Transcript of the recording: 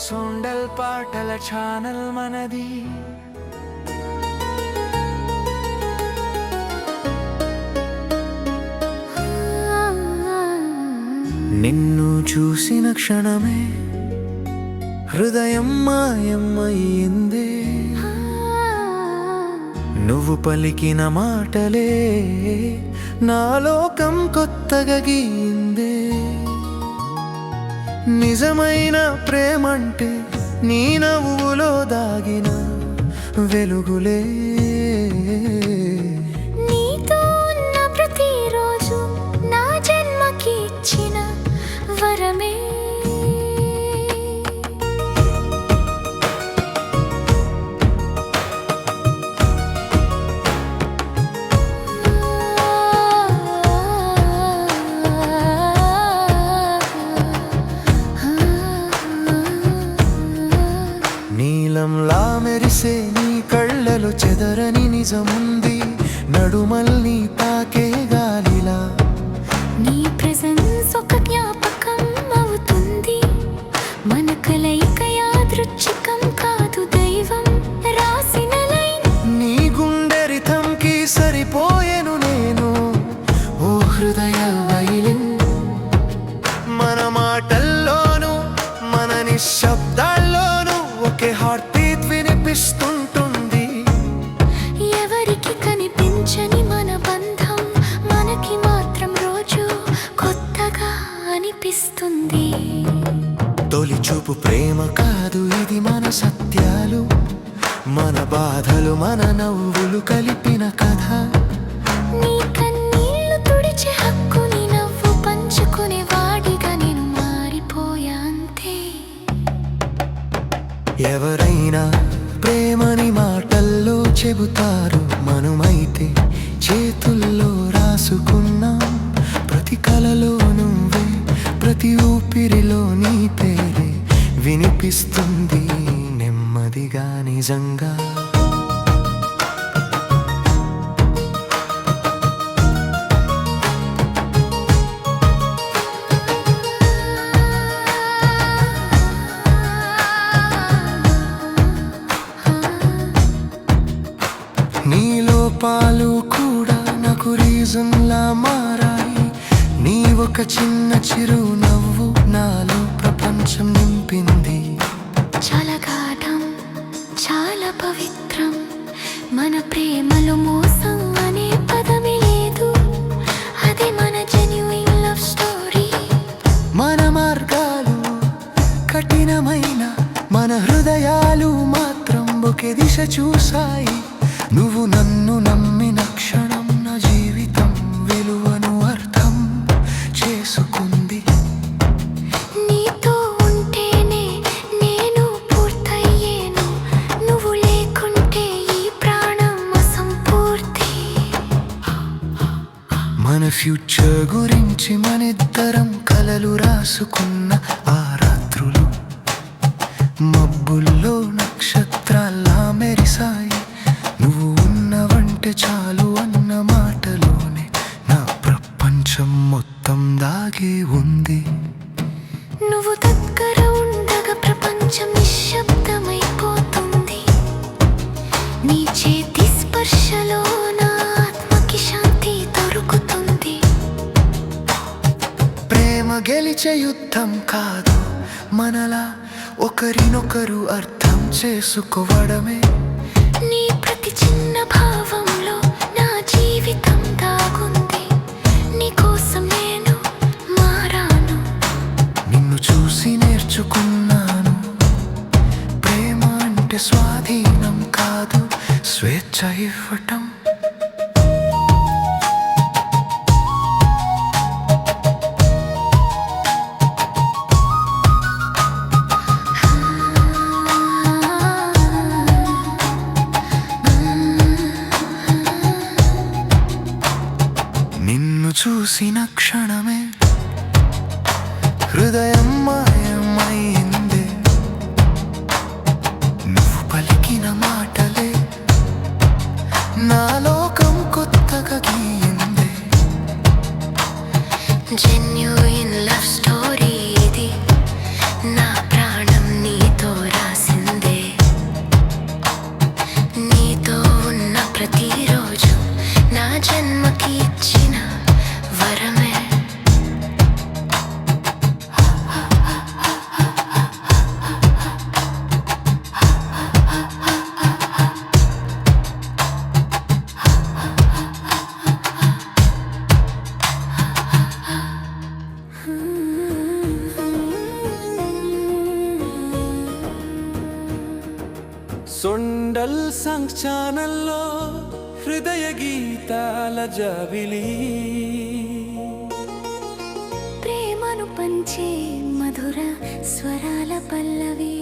సొండల్ పాటల ఛానల్ మనది. నిన్ను చూసిన క్షణమే హృదయం మాయమయ్యిందే, నువ్వు పలికిన మాటలే నా లోకం కొత్తగా గీయిందే. నిజమైన ప్రేమంటే నీ నవ్వులో దాగిన వెలుగులే. నీతో ఉన్న ప్రతిరోజు నా జన్మకి ఇచ్చిన వరమే. నీలంలా మెరిసే నీ కళ్ళలో చెదరని నిజముంది, నడుమల్ని తాకే గాలిలా. నీ ప్రెజెన్స్ ఒక జ్ఞాపకం అవుతుంది, మన కలయిక యాదృచ్ఛికం కాదు, దైవం రాసిన లైన్. నీ గుండె రిథంకి సరిపోయేను నేను, ఓ హృదయ వైలిన్. మన మాటల్లోనూ మన నిశ్శబ్దాల్లోనూ ఒకే హార్ట్ బీట్ వినిపిస్తుంటుంది. ఎవరికి కనిపించని మన బంధం మనకి మాత్రం రోజు కొత్తగా అనిపిస్తుంది. తొలి చూపు ప్రేమ కాదు, ఇది మన సత్యాలు, మన బాధలు మన నవ్వులు కలిపిన కథ. నీ కన్నీళ్లు తుడిచే హక్కు, నీ నవ్వు పంచుకునే వాడిగా నేను మారిపోయా అంతే. ఎవరైనా ప్రేమని మాటల్లో చెబుతారు, మనమైతే చేతుల్లో రాసుకున్నాం. ప్రతి కలలో నువ్వే, ప్రతి ఊపిరిలో నీ పేరే వినిపిస్తుంది నెమ్మదిగా నిజంగా. నీ లోపాలు కూడా నాకు రీజన్లా మారాయి, నీ ఒక చిన్న చిరునవ్వు నాలో ప్రపంచం నింపింది. చాలా గాఢం, చాలా పవిత్రం, మన ప్రేమలో మోసం అనే పదమే లేదు, అదే మన జెన్యూన్ లవ్ స్టోరీ. మన మార్గాలు కఠినమైన, మన హృదయాలు మాత్రం ఒకే దిశ చూశాయి. నువ్వు నన్ను నమ్మిన క్షణం నా జీవితం విలువను అర్థం చేసుకుంది. నీతో ఉంటేనే నేను పూర్తయ్యేను, నువ్వు లేకుంటే ఈ ప్రాణం అసంపూర్తి. మన ఫ్యూచర్ గురించి మనిద్దరం కలలు రాసుకున్న ఆ రాత్రులు మబ్బుల్లో నక్షత్రాల్లా మెరిసాయి. నువ్వు ఉన్నవంటే చాలు అన్న మాటలోనే నా ప్రపంచం మొత్తం దాగి ఉంది. నువ్వు దగ్గర ఉండగా ప్రపంచం నిశ్శబ్దమైపోతుంది, నీ చేతి స్పర్శలో నా ఆత్మకి శాంతి దొరుకుతుంది. ప్రేమ గెలిచే యుద్ధం కాదు, మనలా ఒకరినొకరు అర్థం చేసుకోవడమే. నీ ప్రతి చిన్న భావంలో నా జీవితం దాగుంది, నీ కోసం నేను మారాను. నిన్ను చూసి నేర్చుకున్నాను, ప్రేమ అంటే స్వాధీనం కాదు, స్వేచ్ఛ ఇవ్వటం. నిన్ను చూసిన క్షణమే హృదయం మాయమయ్యిందే, నువ్వు పలికిన మాటలే నా లోకం కొత్తగా గీయిందే. జెన్యూన్ లవ్ స్టోరీ ఇది, నా ప్రాణం నీ ఛానల్లో హృదయ గీతాల జాబిలి ప్రేమను పంచే మధుర స్వరాల పల్లవి